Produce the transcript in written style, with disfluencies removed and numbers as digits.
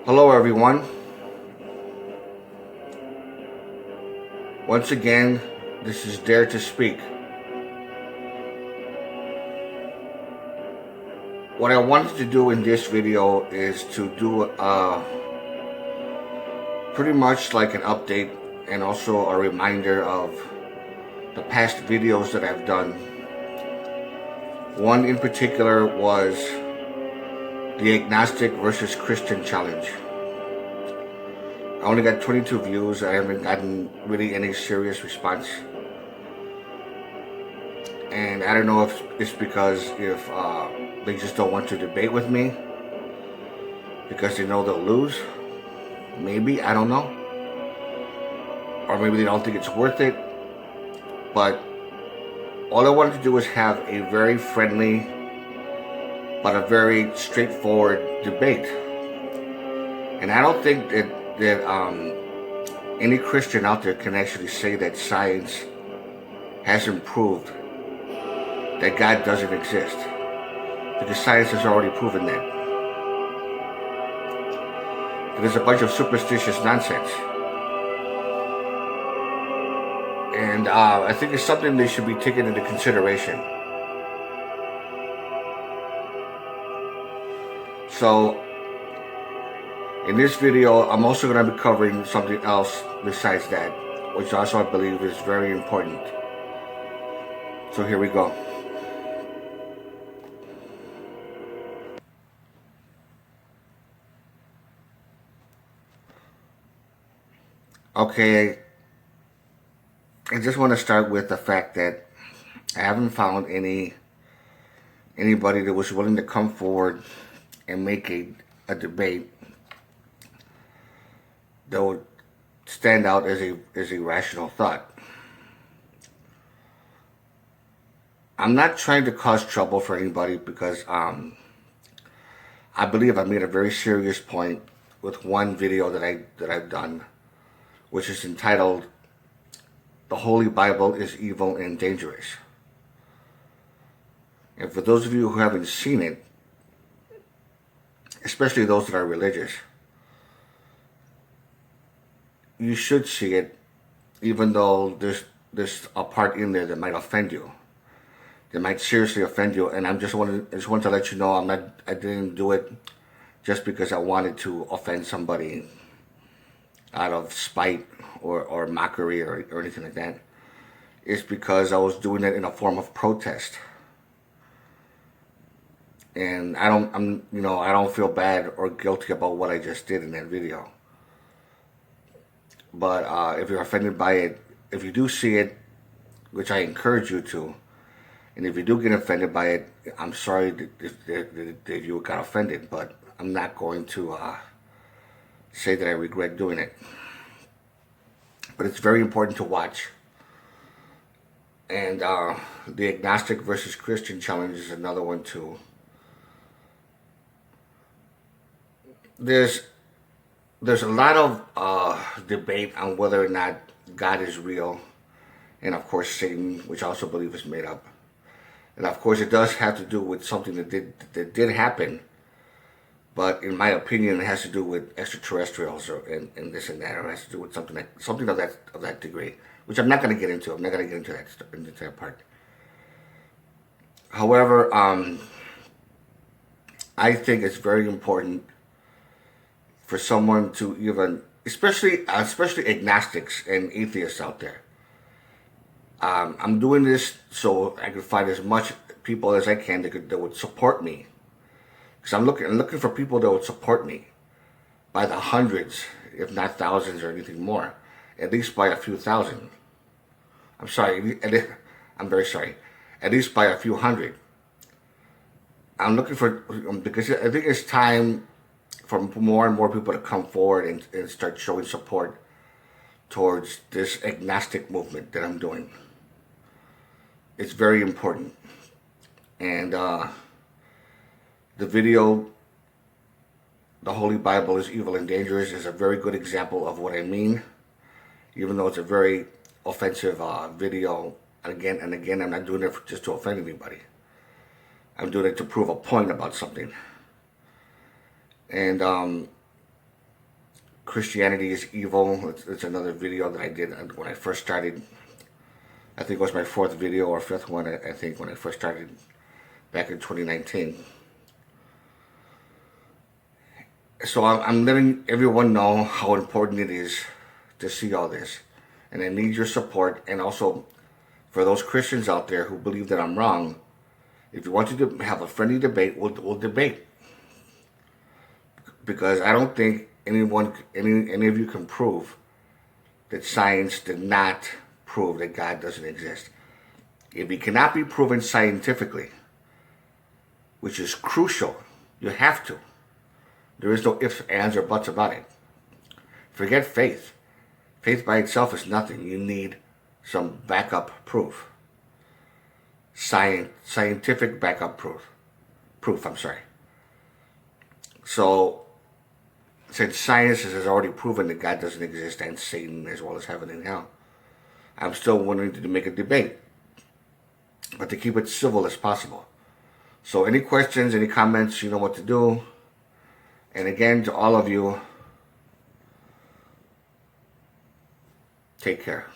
Hello, everyone. Once again, this is Dare to Speak. What I wanted to do in this video is to do pretty much like an update and also a reminder of the past videos that I've done. One in particular was the Agnostic versus Christian challenge. I only got 22 views. I haven't gotten really any serious response. And I don't know if it's because if they just don't want to debate with me because they know they'll lose. Maybe, I don't know. Or maybe they don't think it's worth it. But all I wanted to do was have a very friendly but a very straightforward debate. And I don't think that any Christian out there can actually say that science hasn't proved that God doesn't exist, because science has already proven that. It is a bunch of superstitious nonsense. And I think it's something they should be taken into consideration. So, in this video, I'm also going to be covering something else besides that, which also I believe is very important. So here we go. Okay, I just want to start with the fact that I haven't found anybody that was willing to come forward and make a debate that would stand out as a rational thought. I'm not trying to cause trouble for anybody because I believe I made a very serious point with one video that I've done, which is entitled "The Holy Bible is Evil and Dangerous." And for those of you who haven't seen it, especially those that are religious, you should see it, even though there's a part in there that might offend you. That might seriously offend you. And I just want to let you know I didn't do it just because I wanted to offend somebody out of spite or mockery or anything like that. It's because I was doing it in a form of protest. And I don't feel bad or guilty about what I just did in that video. But if you're offended by it, if you do see it, which I encourage you to, and if you do get offended by it, I'm sorry that you got offended, but I'm not going to say that I regret doing it. But it's very important to watch. And the Agnostic versus Christian challenge is another one too. There's a lot of debate on whether or not God is real, and of course Satan, which I also believe is made up. And of course it does have to do with something that did happen, but in my opinion it has to do with extraterrestrials and this and that, or it has to do with something of that degree, which I'm not going to get into. I'm not going to get into that part. However, I think it's very important for someone to even, especially agnostics and atheists out there. I'm doing this so I can find as much people as I can that would support me. Because I'm looking for people that would support me by the hundreds, if not thousands or anything more, at least by a few thousand. I'm very sorry. At least by a few hundred. I'm looking for, because I think it's time for more and more people to come forward and start showing support towards this agnostic movement that I'm doing. It's very important. And the video, "The Holy Bible is Evil and Dangerous," is a very good example of what I mean, even though it's a very offensive video. Again and again, I'm not doing it just to offend anybody. I'm doing it to prove a point about something. And Christianity is evil. It's another video that I did when I first started. I think it was my fourth video or fifth one, I think, when I first started back in 2019. So I'm letting everyone know how important it is to see all this. And I need your support. And also, for those Christians out there who believe that I'm wrong, if you want to have a friendly debate, we'll debate. Because I don't think any of you can prove that science did not prove that God doesn't exist. If it cannot be proven scientifically, which is crucial, you have to. There is no ifs, ands, or buts about it. Forget faith. Faith by itself is nothing. You need some backup proof. Scientific backup proof, I'm sorry. So, since science has already proven that God doesn't exist and Satan as well as heaven and hell, I'm still wanting to make a debate, but to keep it civil as possible. So any questions, any comments, you know what to do. And again, to all of you, take care.